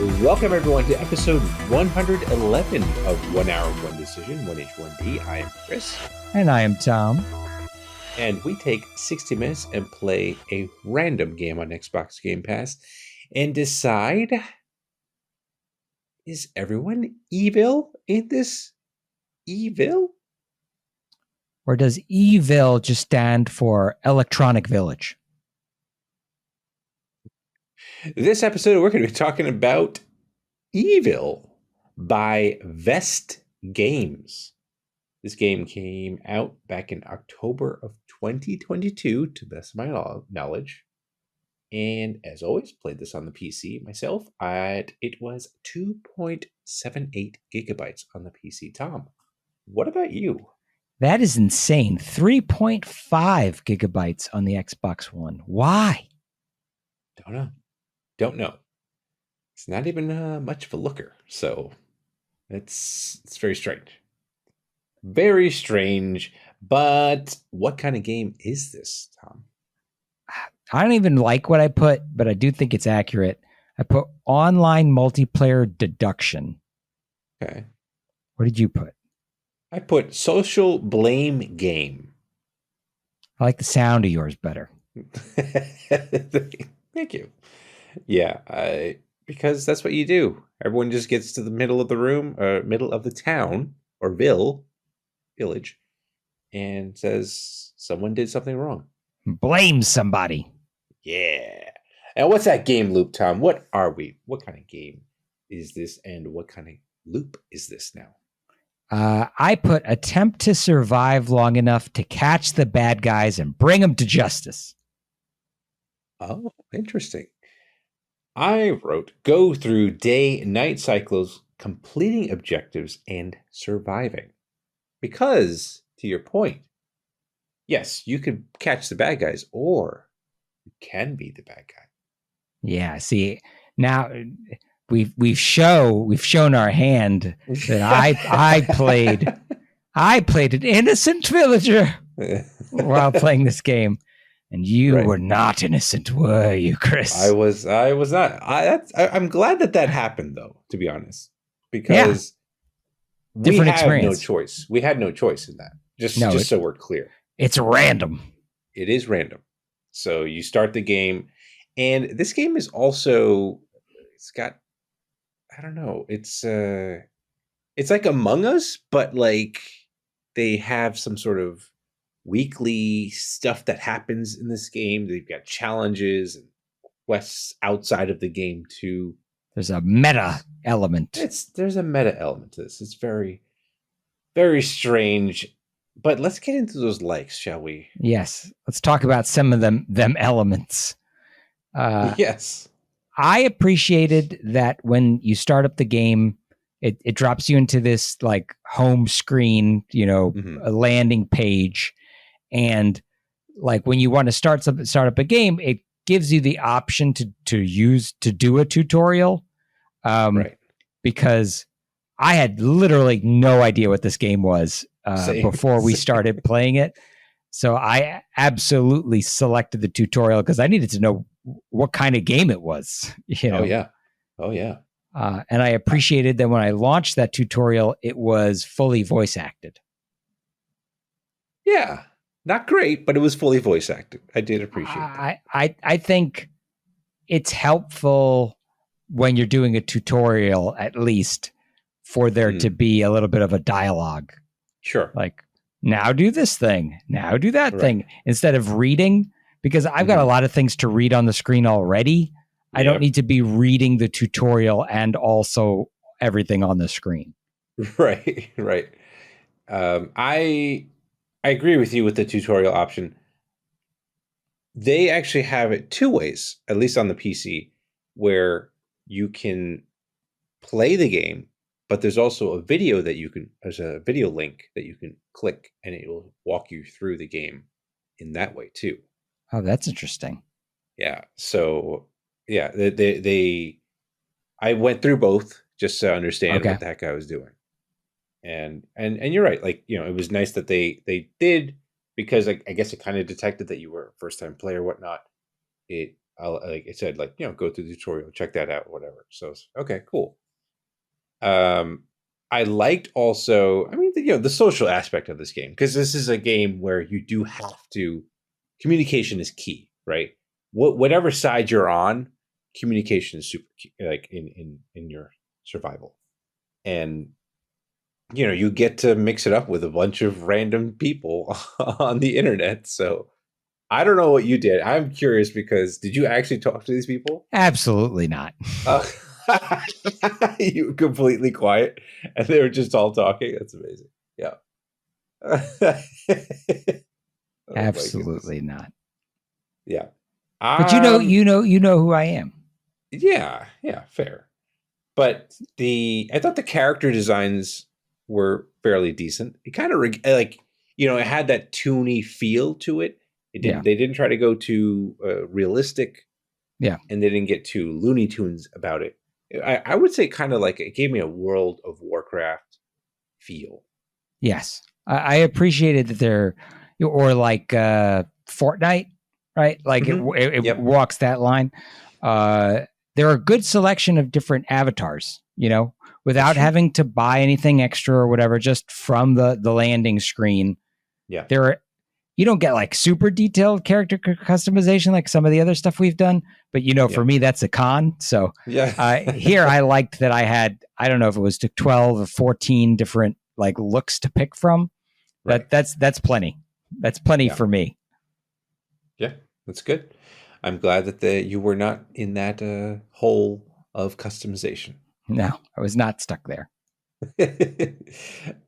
Welcome, everyone, to episode 111 of 1 Hour, 1 Decision, 1H1D. I am Chris. And I am Tom. And we take 60 minutes and play a random game on Xbox Game Pass and decide, is everyone evil in this? Evil? Or does Eville just stand for Electronic Village? This episode, we're going to be talking about Eville by VestGames. This game came out back in October of 2022, to the best of my knowledge. And as always, played this on the PC myself. It was 2.78 gigabytes on the PC. Tom, what about you? That is insane. 3.5 gigabytes on the Xbox One. Why? Don't know. It's not even much of a looker, so it's very strange. Very strange, but what kind of game is this, Tom? I don't even like what I put, but I do think it's accurate. I put online multiplayer deduction. Okay. What did you put? I put social blame game. I like the sound of yours better. Thank you. Yeah, because that's what you do. Everyone just gets to the middle of the room, middle of the town, or village, and says someone did something wrong. Blame somebody. Yeah. And what's that game loop, Tom? What are we? What kind of game is this, and what kind of loop is this now? I put attempt to survive long enough to catch the bad guys and bring them to justice. Oh, interesting. I wrote go through day and night cycles, completing objectives, and surviving. Because, to your point, yes, you can catch the bad guys, or you can be the bad guy. Yeah, see, now we've shown our hand that I played an innocent villager while playing this game. And you were not innocent, were you, Chris? I was not. I'm glad that happened, though, to be honest, because we had no choice. We had no choice in that. Just so we're clear, it's random. It is random. So you start the game, and this game is also, it's got, I don't know, it's like Among Us, but like they have some sort of weekly stuff that happens in this game. They've got challenges and quests outside of the game too. There's a meta element. There's a meta element to this. It's very, very strange. But let's get into those likes, shall we? Yes. Let's talk about some of them elements. Yes. I appreciated that when you start up the game, it drops you into this like home screen, a landing page. And like when you want to start up a game, it gives you the option to do a tutorial. Because I had literally no idea what this game was before we started playing it. So I absolutely selected the tutorial because I needed to know what kind of game it was. Oh yeah. And I appreciated that when I launched that tutorial, it was fully voice acted. Yeah. Not great, but it was fully voice acted. I did appreciate that. I think it's helpful when you're doing a tutorial, at least, for there to be a little bit of a dialogue. Sure. Like, now do this thing. Now do that thing. Instead of reading, because I've got a lot of things to read on the screen already. I don't need to be reading the tutorial and also everything on the screen. Right. I agree with you with the tutorial option. They actually have it two ways, at least on the PC, where you can play the game, but there's also there's a video link that you can click and it will walk you through the game in that way too. Oh, that's interesting. Yeah. So yeah, I went through both just to understand what the heck I was doing. And you're right. Like, it was nice that they did, because I guess it kind of detected that you were a first time player, whatnot. It like it said, like, go through the tutorial, check that out, whatever. So okay, cool. I liked also, I mean, the social aspect of this game, because this is a game where you do have to, communication is key, right? Whatever side you're on, communication is super key, like in your survival. And you get to mix it up with a bunch of random people on the internet. So I don't know what you did. I'm curious, because did you actually talk to these people? Absolutely not. You were completely quiet and they were just all talking. That's amazing. Yeah. Oh, Absolutely not. Yeah. But you know who I am. Yeah, fair. But I thought the character designs were fairly decent. It kind of like, it had that toony feel to it. They didn't try to go too realistic. Yeah. And they didn't get too Looney Tunes about it. I would say kind of like it gave me a World of Warcraft feel. Yes. I appreciated that they're, or like Fortnite, right? Like it walks that line. There are a good selection of different avatars, without having to buy anything extra or whatever, just from the landing screen. Yeah. You don't get like super detailed character customization like some of the other stuff we've done, but for me, that's a con. So here I liked that I had, I don't know if it was to 12 or 14 different like looks to pick from. Right. That's plenty. That's plenty for me. Yeah, that's good. I'm glad that you were not in that hole of customization. No, I was not stuck there.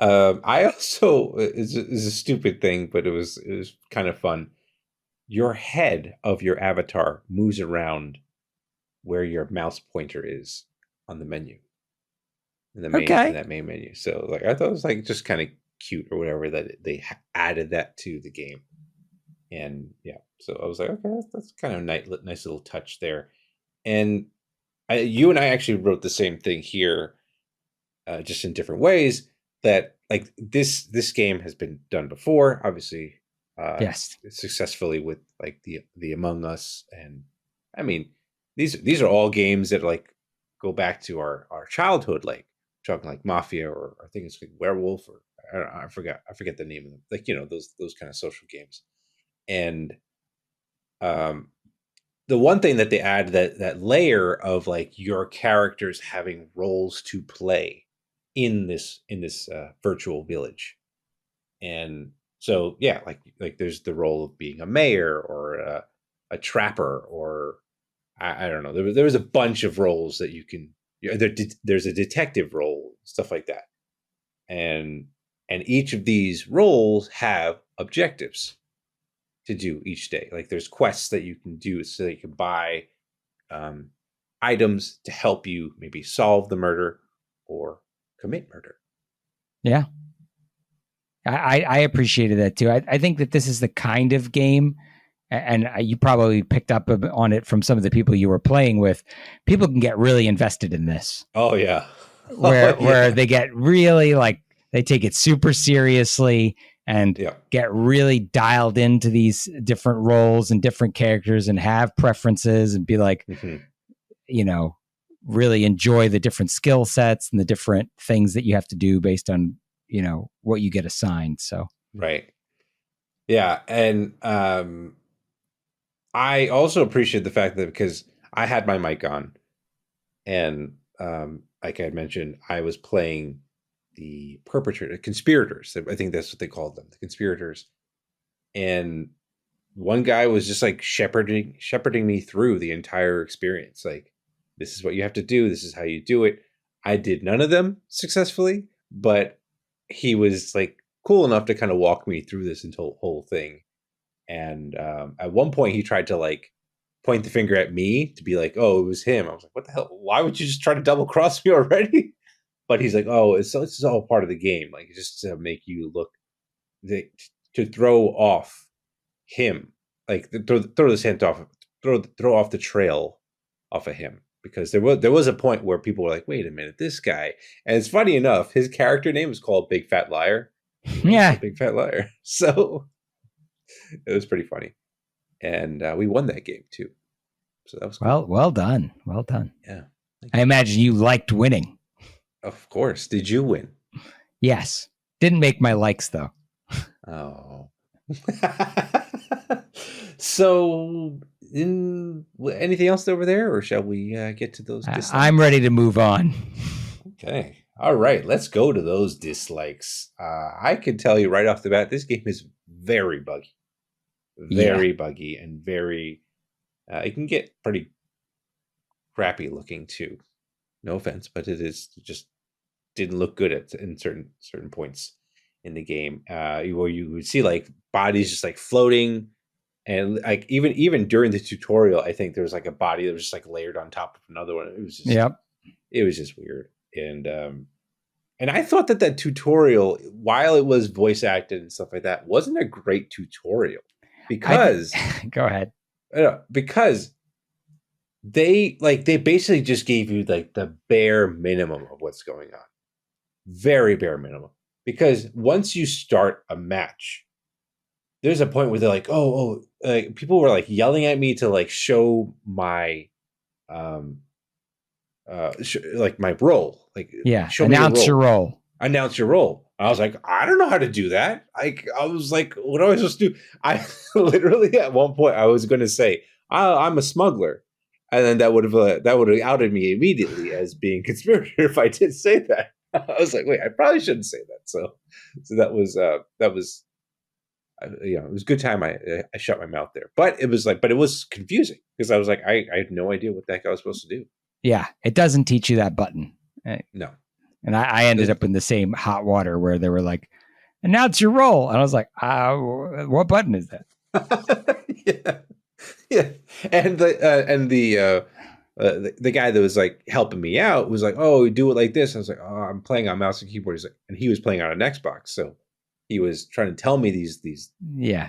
I also, is a stupid thing, but it was kind of fun. Your head of your avatar moves around where your mouse pointer is on the menu, in that main menu. So like, I thought it was like just kind of cute or whatever that they added that to the game. And yeah, so I was like, okay, that's kind of nice little touch there. And you and I actually wrote the same thing here. Just in different ways, that like this game has been done before, obviously. Yes, successfully with like the Among Us, and I mean these are all games that like go back to our childhood, like talking like Mafia, or I think it's like Werewolf, or I forget the name of them, like those kind of social games. And the one thing that they add, that layer of like your characters having roles to play in this virtual village. And so yeah, like there's the role of being a mayor, or a trapper, or I don't know, there was a bunch of roles that you can, there's a detective role, stuff like that. And each of these roles have objectives to do each day. Like there's quests that you can do, so that you can buy items to help you maybe solve the murder or commit murder. Yeah. I appreciated that too. I think that this is the kind of game, and you probably picked up on it from some of the people you were playing with. People can get really invested in this. Oh yeah. Where they get really like, they take it super seriously and get really dialed into these different roles and different characters, and have preferences, and be like, really enjoy the different skill sets and the different things that you have to do based on, what you get assigned. So, right. Yeah. And I also appreciate the fact that, because I had my mic on, and like I had mentioned, I was playing the conspirators. I think that's what they called them, the conspirators. And one guy was just like shepherding me through the entire experience. Like, this is what you have to do. This is how you do it. I did none of them successfully, but he was like cool enough to kind of walk me through this whole thing. And at one point he tried to like point the finger at me to be like, oh, it was him. I was like, what the hell? Why would you just try to double cross me already? But he's like, oh, this is all part of the game. Like, just to make you look, to throw off him, like throw this hint off, throw off the trail off of him. Because there was a point where people were like, wait a minute, this guy. And it's funny enough, his character name is called Big Fat Liar. Yeah. Big Fat Liar. So it was pretty funny. And we won that game too. So that was cool. Well done. Well done. Yeah. I imagine you liked winning. Of course. Did you win? Yes. Didn't make my likes though. Oh. So, anything else over there, or shall we get to those dislikes? I'm ready to move on. Okay. All right. Let's go to those dislikes. I can tell you right off the bat, this game is very buggy. Very buggy and very... it can get pretty crappy looking too. No offense, but it just didn't look good in certain points in the game. Where you would see like bodies just like floating, and like even during the tutorial, I think there was like a body that was just like layered on top of another one. It was just it was just weird. And I thought that tutorial, while it was voice acted and stuff like that, wasn't a great tutorial because go ahead. Because they basically just gave you like the bare minimum of what's going on. Very bare minimum. Because once you start a match, there's a point where they're like, like people were like yelling at me to like show my like my role. Like announce your role. Announce your role. I was like, I don't know how to do that. I was like, what am I supposed to do? I literally at one point I was going to say, I'm a smuggler, and then that would have outed me immediately as being conspirator if I did say that. I was like, wait, I probably shouldn't say that. So that was it was a good time. I shut my mouth there, but it was confusing because I was like, I had no idea what the heck I was supposed to do. Yeah, it doesn't teach you that button. No. And I ended up in the same hot water where they were like, announce your role. And I was like, what button is that? Yeah. And the guy that was like helping me out was like, oh, do it like this. I was like, oh, I'm playing on mouse and keyboard. He's like, and he was playing on an Xbox. So he was trying to tell me these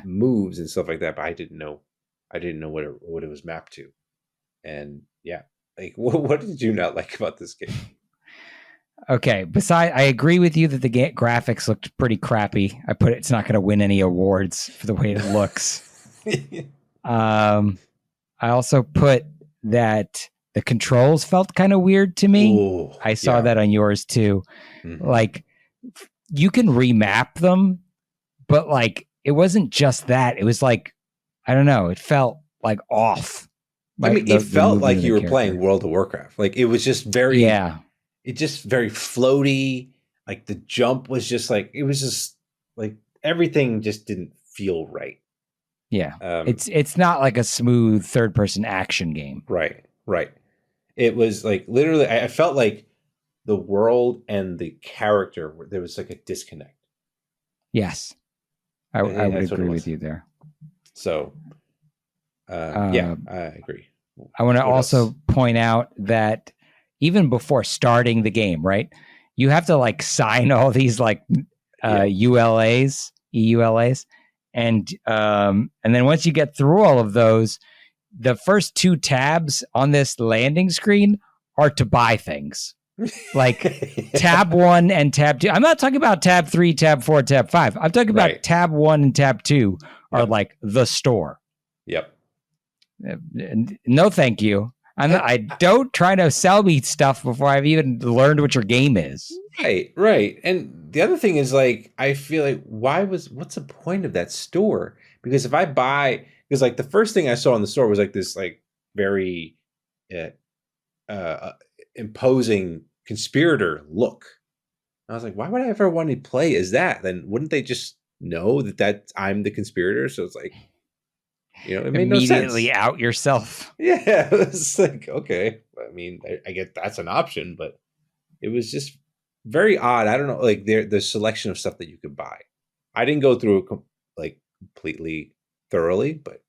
moves and stuff like that, but I didn't know what it was mapped to. And yeah, like what did you not like about this game? Okay. Besides, I agree with you that the graphics looked pretty crappy. It's not going to win any awards for the way it looks. I also put that the controls felt kind of weird to me. Ooh, I saw that on yours too. Mm-hmm. Like you can remap them, but like it wasn't just that. It was like, I don't know. It felt like off. I mean, it felt like you were playing World of Warcraft. Like it was just very, it just very floaty. Like the jump was just like, it was just like everything just didn't feel right. Yeah. It's not like a smooth third person action game. Right. It was like literally, I felt like the world and the character, there was like a disconnect. Yes. I would agree with you there. So, I agree. I want to also point out that even before starting the game, right, you have to like sign all these like EULAs, and then once you get through all of those, the first two tabs on this landing screen are to buy things. Like tab 1 and tab 2. I'm not talking about tab 3, tab 4, tab 5. I'm talking about tab 1 and tab 2 are like the store. Yep. No, thank you. I don't try to sell me stuff before I've even learned what your game is. Right. And the other thing is like, I feel like what's the point of that store? Because if I buy, because like the first thing I saw in the store was like this like very imposing conspirator look. I was like, why would I ever want to play as that? Then wouldn't they just know that I'm the conspirator? So it's like, it made no sense. Immediately out yourself. Yeah, it was like, okay. I mean, I get that's an option, but it was just very odd. I don't know, like the selection of stuff that you could buy. I didn't go through it like completely thoroughly, but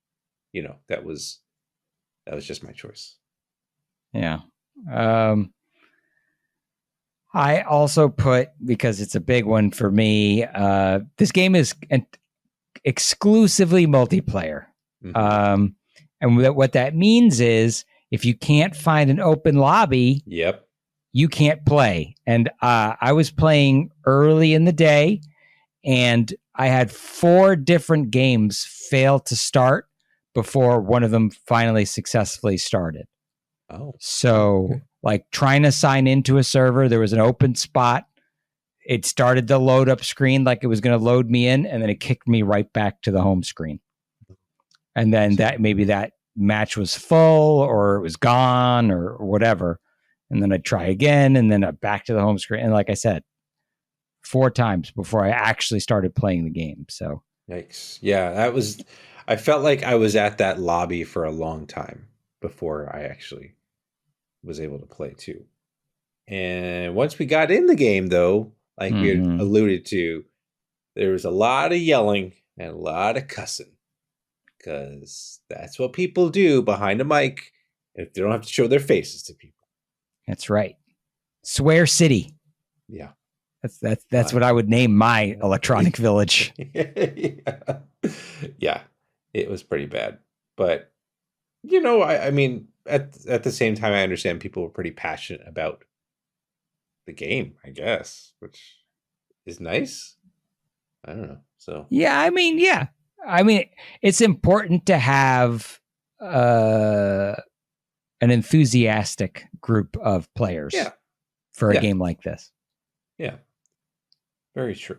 that was just my choice. Yeah. I also put, because it's a big one for me, this game is exclusively multiplayer. Mm-hmm. And what that means is if you can't find an open lobby, you can't play. And I was playing early in the day, and I had 4 different games fail to start before one of them finally successfully started. Oh. So Okay. like trying to sign into a server, there was an open spot. It started the load up screen like it was going to load me in, and then it kicked me right back to the home screen. And then that match was full or it was gone or whatever. And then I'd try again and then back to the home screen. And like I said, 4 times before I actually started playing the game. So yikes. Yeah, I felt like I was at that lobby for a long time before I actually was able to play too. And once we got in the game though, like we had alluded to, there was a lot of yelling and a lot of cussing. Because that's what people do behind a mic if they don't have to show their faces to people. That's right. Swear City. Yeah. That's what I would name my electronic village. Yeah. It was pretty bad. But, I mean, at the same time, I understand people were pretty passionate about the game, I guess, which is nice. I don't know. So yeah, I mean, it's important to have an enthusiastic group of players for a game like this. Yeah, very true.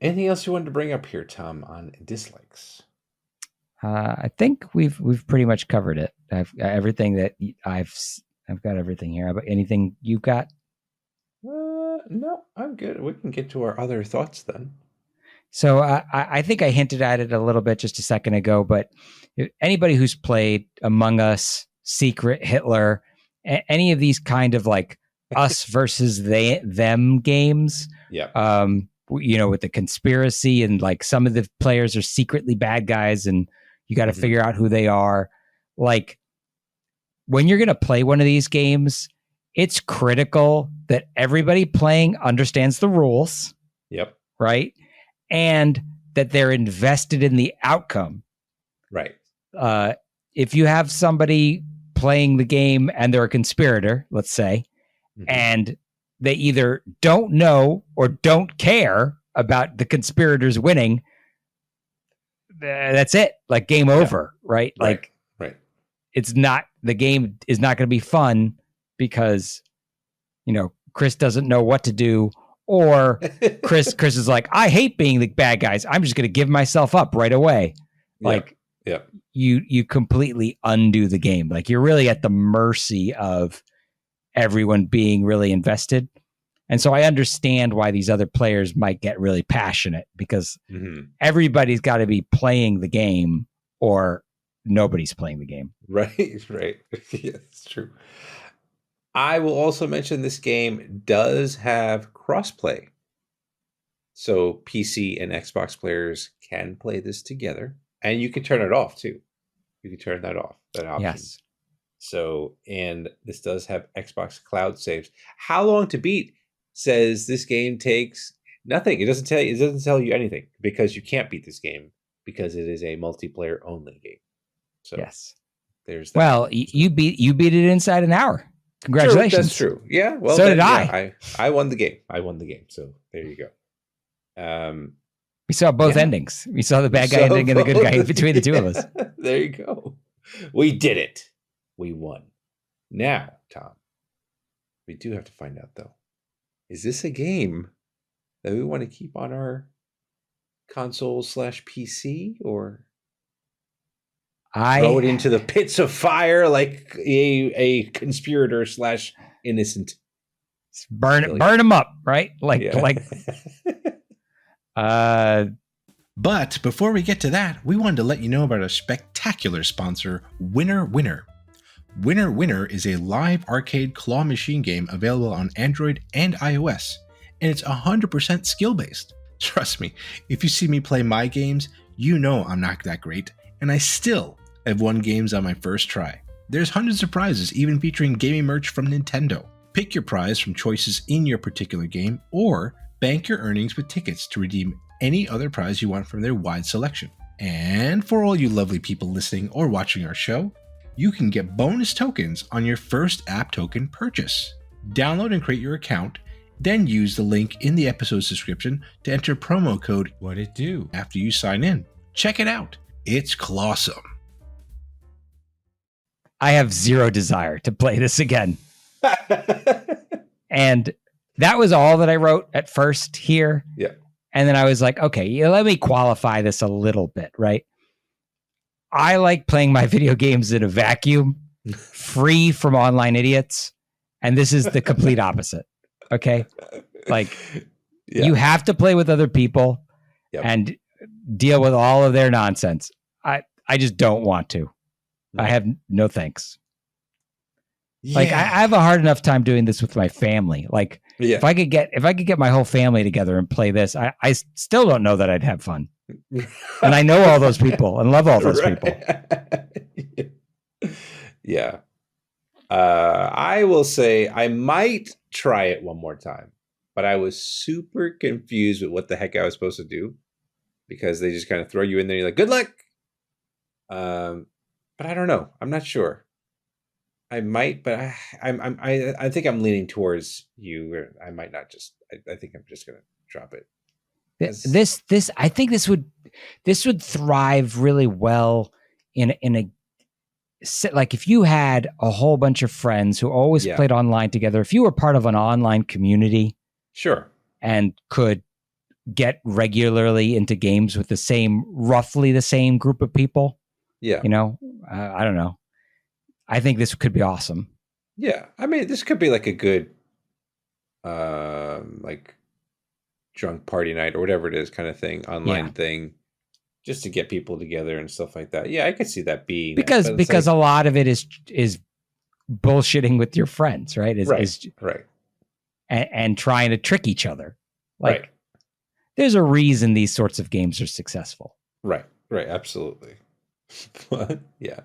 Anything else you wanted to bring up here, Tom, on dislikes? I think we've pretty much covered it. I've got everything that I've got everything here. But anything you've got? No, I'm good. We can get to our other thoughts then. So I think I hinted at it a little bit just a second ago, but anybody who's played Among Us, Secret, Hitler, any of these kind of like us versus them games, with the conspiracy and like some of the players are secretly bad guys and you got to figure out who they are. Like when you're going to play one of these games, it's critical that everybody playing understands the rules. Yep. Right. And that they're invested in the outcome. Right. If you have somebody playing the game and they're a conspirator, let's say, and they either don't know or don't care about the conspirators winning, that's it. Like game over, right? Like, it's not, the game is not going to be fun because, Chris doesn't know what to do. Or Chris is like, I hate being the bad guys. I'm just going to give myself up right away. Like, you completely undo the game. Like you're really at the mercy of everyone being really invested. And so I understand why these other players might get really passionate because everybody's got to be playing the game or nobody's playing the game. Right. Yeah, it's true. I will also mention this game does have crossplay. So PC and Xbox players can play this together. And you can turn it off too. You can turn that off, that option. Yes. So, and this does have Xbox cloud saves. How long to beat says this game takes nothing. It doesn't tell you anything because you can't beat this game because it is a multiplayer only game. So yes. There's that. Well, you beat it inside an hour. Congratulations. True, that's true. Yeah. Well, so did I. I won the game. So there you go. We saw both endings. We saw the bad guy ending and the good guy between the two of us. There you go. We did it. We won. Now, Tom, we do have to find out though. Is this a game that we want to keep on our console/PC or throw it into the pits of fire like a conspirator/innocent? Burn them up, right? But before we get to that, we wanted to let you know about our spectacular sponsor, Winner Winner. Winner Winner is a live arcade claw machine game available on Android and iOS, and it's 100% skill-based. Trust me, if you see me play my games, you know I'm not that great, and I still have won games on my first try. There's hundreds of prizes, even featuring gaming merch from Nintendo. Pick your prize from choices in your particular game, or bank your earnings with tickets to redeem any other prize you want from their wide selection. And for all you lovely people listening or watching our show, you can get bonus tokens on your first app token purchase. Download and create your account, then use the link in the episode's description to enter promo code WHATITDO after you sign in. Check it out. It's clawsome. I have zero desire to play this again. And that was all that I wrote at first here. Yeah. And then I was like, okay, let me qualify this a little bit, right? I like playing my video games in a vacuum, free from online idiots. And this is the complete opposite. Okay. Like, you have to play with other people and deal with all of their nonsense. I just don't want to. I have no thanks. Yeah. Like, I have a hard enough time doing this with my family. Like, if I could get my whole family together and play this, I still don't know that I'd have fun. And I know all those people and love all those people. Yeah. I will say I might try it one more time, but I was super confused with what the heck I was supposed to do, because they just kind of throw you in there. You're like, good luck. But I don't know. I'm not sure. I might, but I think I'm leaning towards you. I might not just. I think I'm just gonna drop it. This I think this would thrive really well in a like, if you had a whole bunch of friends who always played online together. If you were part of an online community, sure, and could get regularly into games with roughly the same group of people. Yeah, I don't know. I think this could be awesome. Yeah, I mean, this could be like a good, like, drunk party night or whatever it is, kind of thing, online thing, just to get people together and stuff like that. Yeah, I could see that being because like, a lot of it is bullshitting with your friends, right? Right. And trying to trick each other. Like, there's a reason these sorts of games are successful. Right. Absolutely. Yeah.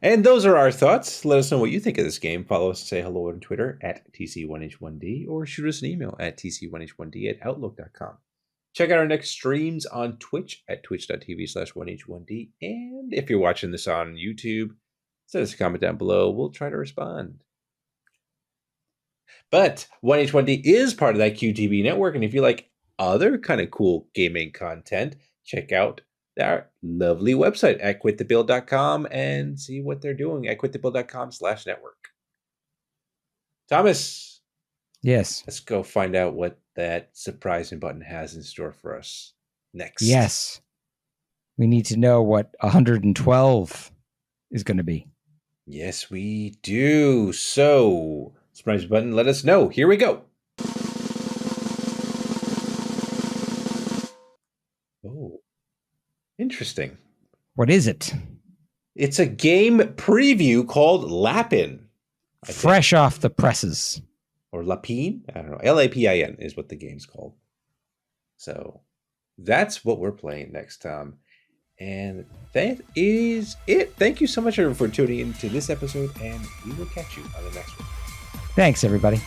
And those are our thoughts. Let us know what you think of this game. Follow us and say hello on Twitter at TC1H1D, or shoot us an email at TC1H1D@outlook.com. Check out our next streams on Twitch at twitch.tv/1H1D. And if you're watching this on YouTube, send us a comment down below. We'll try to respond. But 1H1D is part of that QTV network. And if you like other kind of cool gaming content, check out our lovely website at quitthebill.com and see what they're doing at quitthebill.com/network. Thomas. Yes. Let's go find out what that surprising button has in store for us next. Yes. We need to know what 112 is going to be. Yes, we do. So, surprising button, let us know. Here we go. Oh. Interesting. What is it? It's a game preview called Lapin. Fresh off the presses. Or Lapin? I don't know. Lapin is what the game's called. So that's what we're playing next time. And that is it. Thank you so much for tuning in to this episode, and we will catch you on the next one. Thanks, everybody.